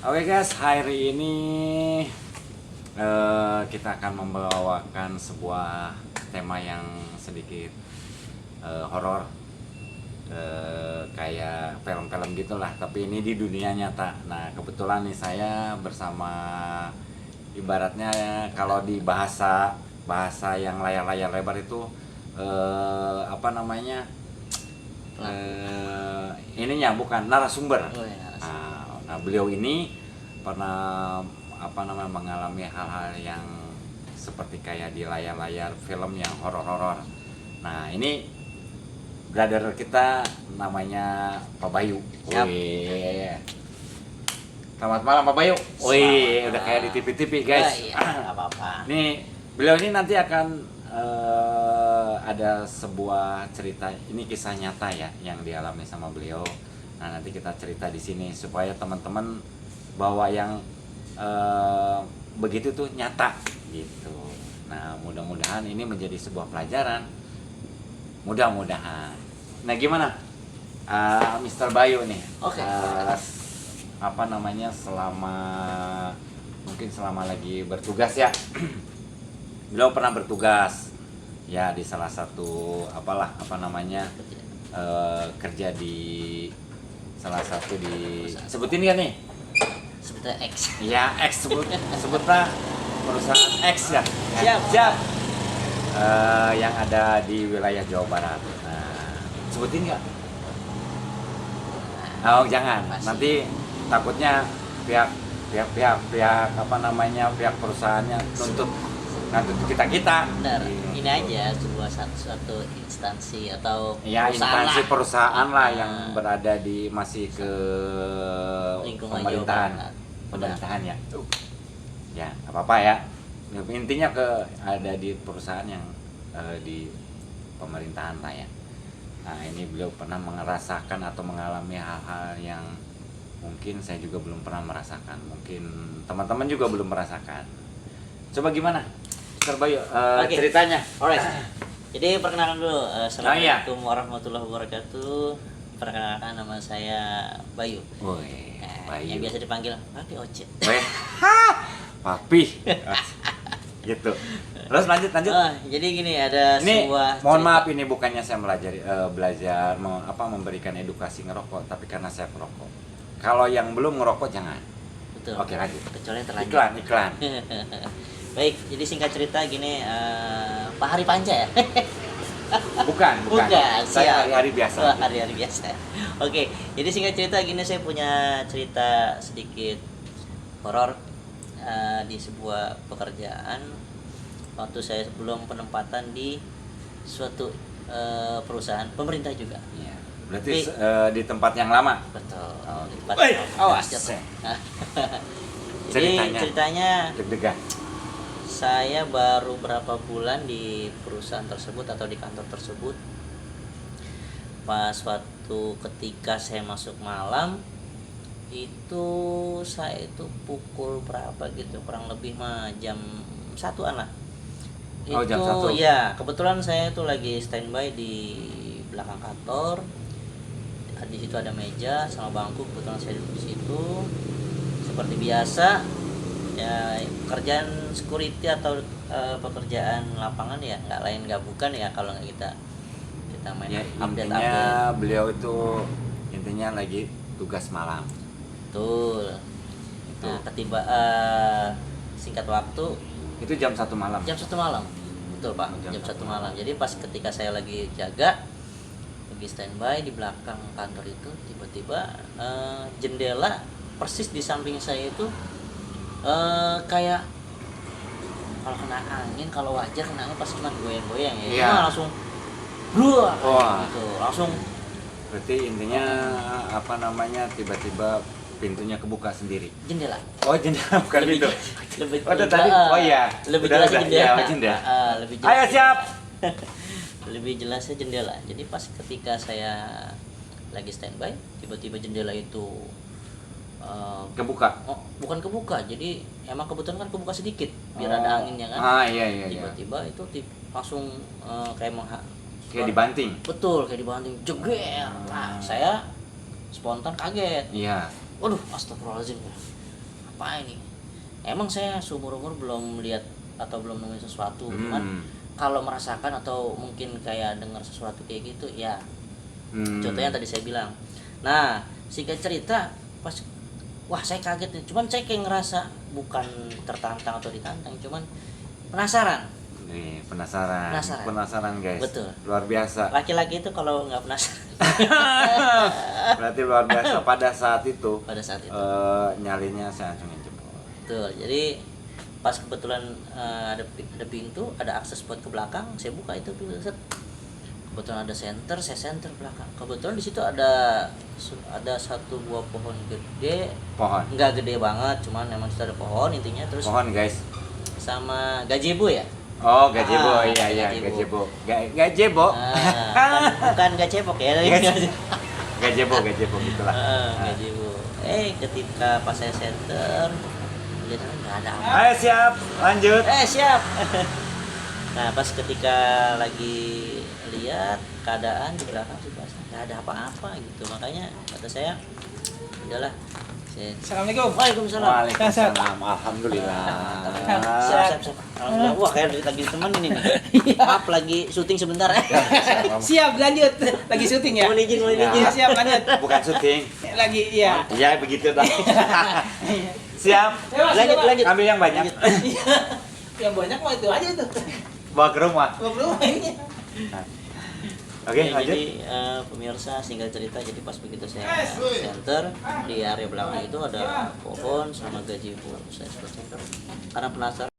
Oke guys, hari ini kita akan membawakan sebuah tema yang sedikit horor, kayak film-film gitulah, tapi ini di dunia nyata. Nah, kebetulan nih saya bersama, ibaratnya kalau di bahasa yang layar-layar lebar itu apa namanya, ininya bukan narasumber. Oh, ya, Nah, beliau ini pernah mengalami hal-hal yang seperti kayak di layar-layar film yang horor-horor. Nah, ini brother kita namanya Pak Bayu. Yap. Wih. Selamat malam Pak Bayu. Wih, udah kayak di TV-TV guys. Iya, nggak apa-apa. Nih, beliau ini nanti akan ada sebuah cerita, ini kisah nyata ya yang dialami sama beliau. Nah, nanti kita cerita di sini supaya teman-teman bahwa yang begitu tuh nyata gitu. Nah, mudah-mudahan ini menjadi sebuah pelajaran. Mudah-mudahan. Nah, gimana, Mr. Bayu nih? Oke. Selama lagi bertugas ya. Beliau pernah bertugas ya di salah satu kerja di salah satu di sebutin kan nih? Sebetulnya X. Ya, X sebutlah perusahaan X ya. Siap. Yang ada di wilayah Jawa Barat. Nah, sebutin nggak? Oh, jangan. Masih. Nanti takutnya pihak perusahaannya nuntut kita. Benar. Ini aja sebuah satu instansi atau Ya, instansi lah. perusahaan lah yang berada di masih ke Lingkungan pemerintahan. Jawa Barat. Pemerintahan ya. Ya, apa-apa ya. Intinya ada di perusahaan yang di pemerintahan lah ya. Nah, ini beliau pernah merasakan atau mengalami hal-hal yang mungkin saya juga belum pernah merasakan. Mungkin teman-teman juga belum merasakan. Coba gimana, Mr. Bayu, ceritanya? Alright. Jadi perkenalkan dulu. Assalamualaikum iya. warahmatullahi wabarakatuh. Perkenalkan, nama saya Bayu. Woi, Bayu. Yang biasa dipanggil Papi Ocet. Weh, Papi. Gitu. Terus lanjut. Jadi gini, ada Ini sebuah mohon cerita. maaf, ini bukannya saya belajar memberikan edukasi ngerokok, tapi karena saya perokok. Kalau yang belum ngerokok jangan. Betul. Oke, lanjut. Kecuali yang terlanjur. Iklan. Baik, jadi singkat cerita gini, Pak Hari Panca ya? Bukan. Saya siap. hari-hari biasa. Oh, hari-hari biasa. Oke, jadi singkat cerita gini, saya punya cerita sedikit horor di sebuah pekerjaan waktu saya sebelum penempatan di suatu perusahaan pemerintah juga. Iya. Berarti di tempat yang lama. Betul. Di tempat awas. jatuh. Ceritanya. Ceritanya Deg-degan. saya baru berapa bulan di perusahaan tersebut atau di kantor tersebut. Pas suatu ketika saya masuk malam, itu saya itu pukul berapa gitu, kurang lebih jam 1-an lah. Oh, jam 1. Ya, kebetulan saya itu lagi standby di belakang kantor. Di situ ada meja sama bangku, kebetulan saya duduk di situ. Seperti biasa, ya pekerjaan security atau pekerjaan lapangan ya nggak lain nggak bukan ya kalau nggak kita main Ya, update. intinya beliau itu lagi tugas malam. Betul. Itu. Nah, singkat waktu Itu jam 1 malam. jam 1 malam. Betul Pak, Jam jam 1 1 malam. Jadi pas ketika saya lagi jaga, lagi standby di belakang kantor itu, tiba-tiba jendela persis di samping saya itu kayak kalau kena angin, kalau wajar kena angin pasti cuma goyang-goyang ya. Iya. Cuma langsung bruh Wah. gitu. Langsung Berarti intinya tiba-tiba pintunya kebuka sendiri. jendela. Oh, jendela bukan Lebih- pintu. lebih Oh, tadi. Oh iya. lebih Udah, jelasnya udah. jendela. Ya, jendela. Lebih jelas. Ayo siap. Lebih jelasnya jendela. Jadi pas ketika saya lagi standby, tiba-tiba jendela itu Kebuka. bukan kebuka. Jadi emang kebetulan kan kebuka sedikit biar Oh. ada anginnya kan. Iya. Tiba-tiba itu langsung kayak Kayak dibanting. Betul, kayak dibanting jeger. Nah, saya spontan kaget. Iya. Waduh, astagfirullahaladzim. apa ini. Emang saya seumur-umur belum lihat atau belum nemuin sesuatu, cuman kalau merasakan atau mungkin kayak dengar sesuatu kayak gitu ya. Contohnya tadi saya bilang. Nah, singkat cerita pas wah saya kaget nih. Cuman saya kayak ngerasa bukan tertantang atau ditantang, cuman penasaran. Nih, penasaran guys. Betul. Luar biasa. Laki-laki itu kalau nggak penasaran. Berarti luar biasa pada saat itu. Pada saat itu. Nyalinya saya langsung jempol. Betul. Jadi pas kebetulan ada pintu, ada akses buat ke belakang, saya buka itu pintu. Set. Kebetulan ada center, saya center belakang. Kebetulan di situ ada satu buah pohon gede. Pohon. Nggak gede banget, cuman memang situ ada pohon intinya. Terus Pohon guys. sama gazebo ya. Oh, gazebo. Iya, gazebo. Gazebo. Bukan gacebok ya. Gazebo gitulah. Gazebo. Ketika pas saya center, lihat nggak ada apa. Ayo siap, lanjut. Siap. Nah, pas ketika lagi lihat keadaan di belakang situasi nggak ada apa-apa gitu, makanya kata saya udahlah. Assalamualaikum. Waalaikumsalam. Waalaikumsalam. Alhamdulillah. Siap. Alhamdulillah. Wah, kayak lagi teman ini nih. Maaf, lagi syuting sebentar. Siap, lanjut. Lagi syuting ya? Mohon izin. Iya, siap, lanjut. Bukan syuting. Lagi, iya. Iya, begitu dah. Siap. Lanjut. Ambil yang banyak. Yang banyak mah itu aja itu. Bawa ke rumah. Ngobrol ini. Oke, Ya, lanjut. jadi pemirsa singkat cerita, jadi pas begitu saya center di area belakang itu ada pohon sama gazebo, saya center karena penasaran.